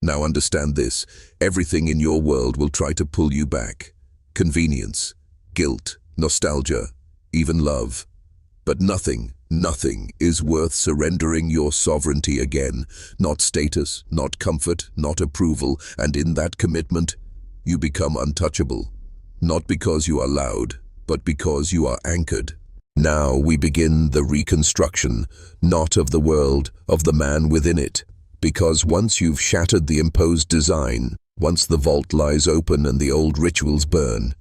Now understand this. Everything in your world will try to pull you back. Convenience, guilt, nostalgia, even love. But nothing is worth surrendering your sovereignty again. Not status, not comfort, not approval, and in that commitment, you become untouchable. Not because you are loud, but because you are anchored. Now we begin the reconstruction, not of the world, of the man within it. Because once you've shattered the imposed design, once the vault lies open and the old rituals burn,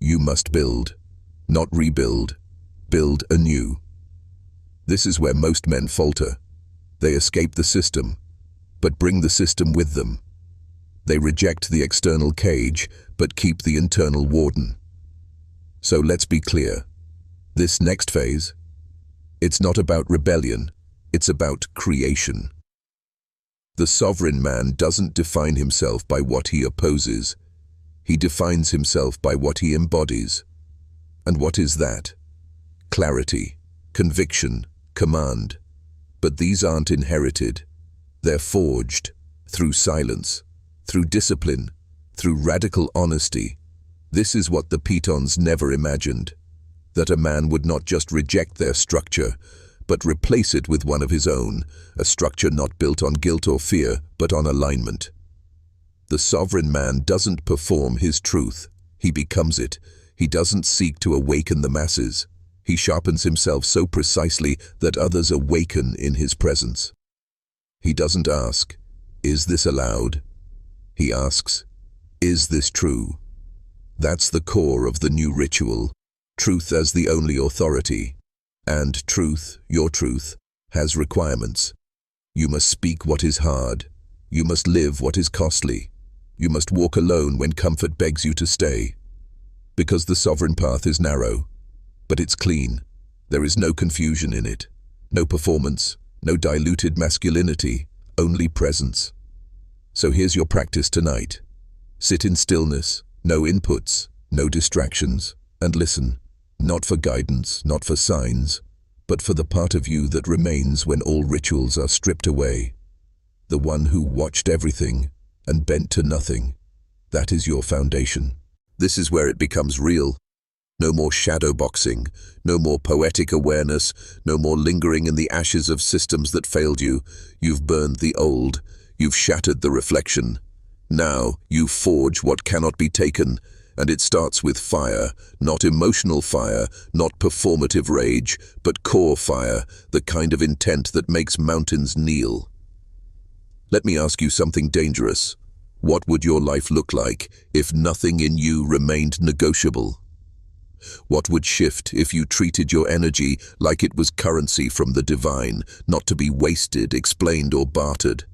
you must build, not rebuild, build anew. This is where most men falter. They escape the system, but bring the system with them. They reject the external cage, but keep the internal warden. So let's be clear. This next phase, it's not about rebellion, it's about creation. The sovereign man doesn't define himself by what he opposes. He defines himself by what he embodies. And what is that? Clarity, conviction, command. But these aren't inherited. They're forged through silence, through discipline, through radical honesty. This is what the Pitons never imagined. That a man would not just reject their structure, but replace it with one of his own, a structure not built on guilt or fear, but on alignment. The sovereign man doesn't perform his truth. He becomes it. He doesn't seek to awaken the masses. He sharpens himself so precisely that others awaken in his presence. He doesn't ask, "Is this allowed?" He asks, "Is this true?" That's the core of the new ritual. Truth as the only authority. And truth, your truth, has requirements. You must speak what is hard. You must live what is costly. You must walk alone when comfort begs you to stay. Because the sovereign path is narrow, but it's clean. There is no confusion in it. No performance, no diluted masculinity, only presence. So here's your practice tonight. Sit in stillness, no inputs, no distractions, and listen. Not for guidance, not for signs, but for the part of you that remains when all rituals are stripped away. The one who watched everything and bent to nothing. That is your foundation. This is where it becomes real. No more shadow boxing, no more poetic awareness, no more lingering in the ashes of systems that failed you. You've burned the old, you've shattered the reflection. Now you forge what cannot be taken. And it starts with fire, not emotional fire, not performative rage, but core fire, the kind of intent that makes mountains kneel. Let me ask you something dangerous. What would your life look like if nothing in you remained negotiable? What would shift if you treated your energy like it was currency from the divine, not to be wasted, explained, or bartered?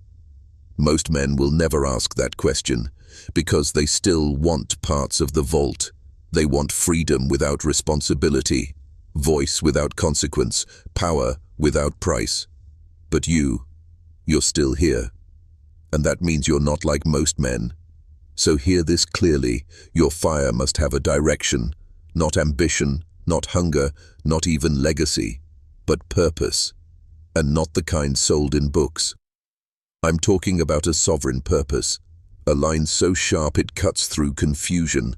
Most men will never ask that question, because they still want parts of the vault. They want freedom without responsibility, voice without consequence, power without price. But you're still here. And that means you're not like most men. So hear this clearly. Your fire must have a direction, not ambition, not hunger, not even legacy, but purpose, and not the kind sold in books. I'm talking about a sovereign purpose, a line so sharp it cuts through confusion,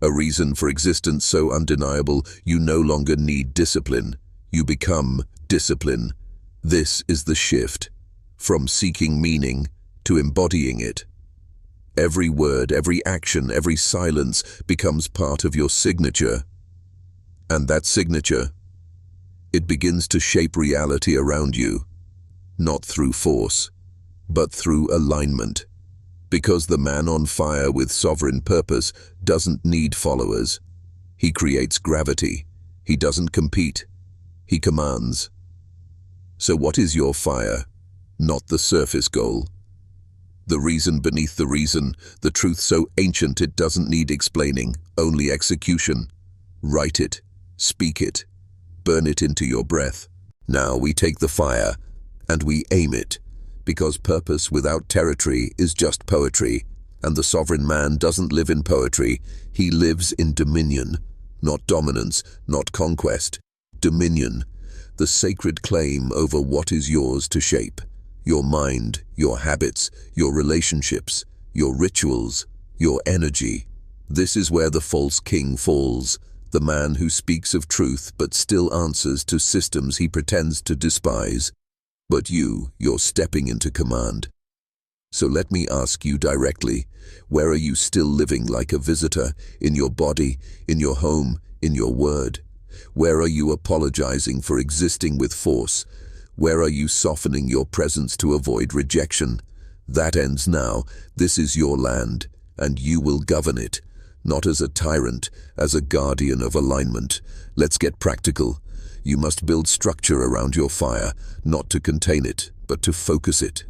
a reason for existence so undeniable you no longer need discipline. You become discipline. This is the shift. from seeking meaning to embodying it. Every word, every action, every silence becomes part of your signature. And that signature, it begins to shape reality around you, not through force, but through alignment. Because the man on fire with sovereign purpose doesn't need followers. He creates gravity. He doesn't compete. He commands. So what is your fire? Not the surface goal. The reason beneath the reason, the truth so ancient it doesn't need explaining, only execution. Write it, speak it, burn it into your breath. Now we take the fire and we aim it, because purpose without territory is just poetry, and the sovereign man doesn't live in poetry, he lives in dominion, not dominance, not conquest. Dominion, the sacred claim over what is yours to shape. Your mind, your habits, your relationships, your rituals, your energy. This is where the false king falls, the man who speaks of truth but still answers to systems he pretends to despise. But you're stepping into command. So let me ask you directly, where are you still living like a visitor, in your body, in your home, in your word? Where are you apologizing for existing with force? Where are you softening your presence to avoid rejection? That ends now. This is your land, and you will govern it, not as a tyrant, as a guardian of alignment. Let's get practical. You must build structure around your fire, not to contain it, but to focus it.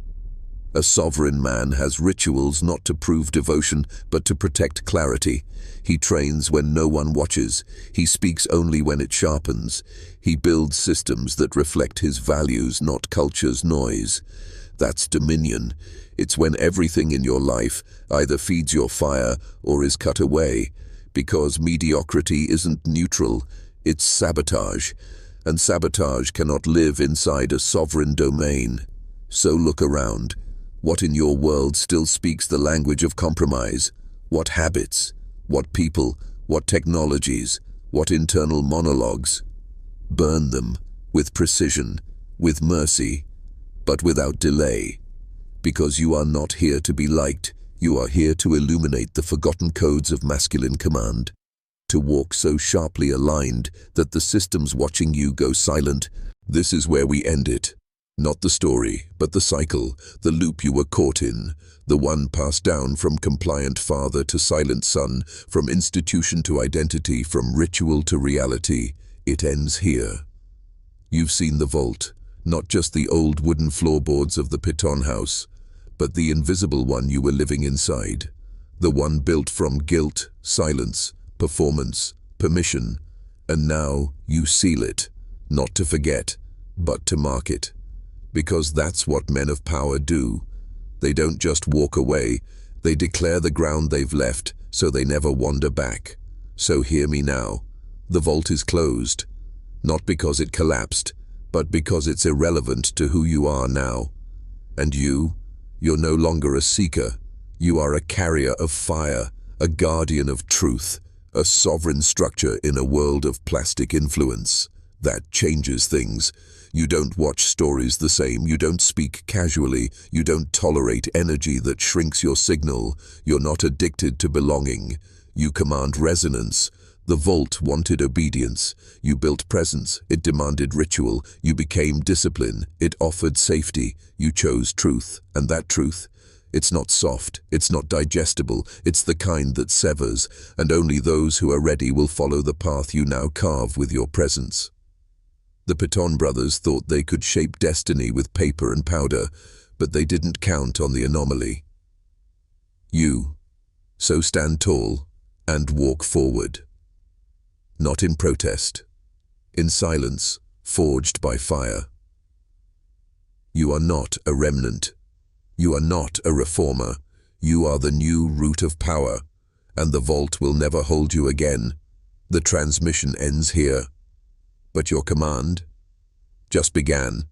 A sovereign man has rituals not to prove devotion, but to protect clarity. He trains when no one watches. He speaks only when it sharpens. He builds systems that reflect his values, not culture's noise. That's dominion. It's when everything in your life either feeds your fire or is cut away, because mediocrity isn't neutral, it's sabotage. And sabotage cannot live inside a sovereign domain. So look around. What in your world still speaks the language of compromise? What habits? What people? What technologies? What internal monologues? Burn them, with precision, with mercy, but without delay. Because you are not here to be liked, you are here to illuminate the forgotten codes of masculine command. To walk so sharply aligned that the systems watching you go silent. This is where we end it. Not the story, but the cycle, the loop you were caught in, the one passed down from compliant father to silent son, from institution to identity, from ritual to reality. It ends here. You've seen the vault, not just the old wooden floorboards of the Piton house, but the invisible one you were living inside, the one built from guilt, silence, performance, permission, and now you seal it, not to forget, but to mark it. Because that's what men of power do. They don't just walk away, they declare the ground they've left, so they never wander back. So hear me now. The vault is closed, not because it collapsed, but because it's irrelevant to who you are now. And you're no longer a seeker. You are a carrier of fire, a guardian of truth, a sovereign structure in a world of plastic influence. That changes things. You don't watch stories the same, you don't speak casually, you don't tolerate energy that shrinks your signal, you're not addicted to belonging. You command resonance. The vault wanted obedience. You built presence, it demanded ritual. You became discipline, it offered safety. You chose truth, and that truth, it's not soft, it's not digestible, it's the kind that severs, and only those who are ready will follow the path you now carve with your presence. The Piton brothers thought they could shape destiny with paper and powder, but they didn't count on the anomaly. So stand tall and walk forward. Not in protest, in silence, forged by fire. You are not a remnant. You are not a reformer. You are the new root of power, and the vault will never hold you again. The transmission ends here. But your command just began.